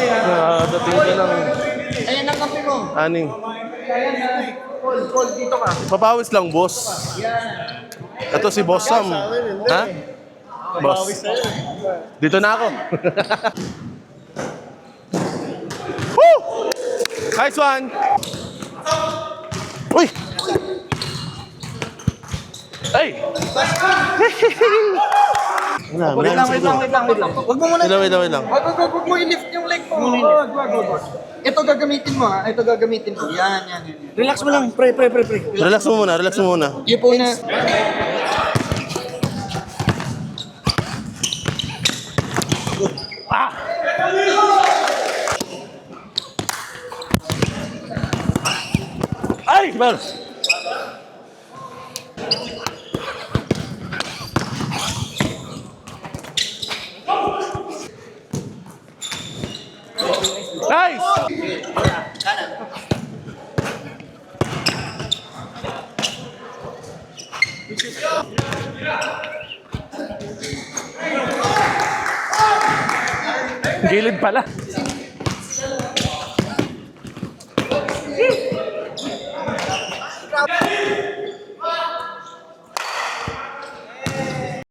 Dating ka lang. Ayan ang kape mo. Aning. Paul, dito ka. Papawis lang, boss. Ito si Boss Sam. Ha? Boss. Dito na ako. Woo! Nice one! Uy! Ay! Wait lang. Huwag mo muna. Wait lang. Huwag mo i-lift yung leg mo. Wag. Ito gagamitin mo ha. Ito gagamitin mo. Yan. Relax mo lang. Pre. Relax mo muna. Ipo na. Ay! Bar! Nice! Gilid pala.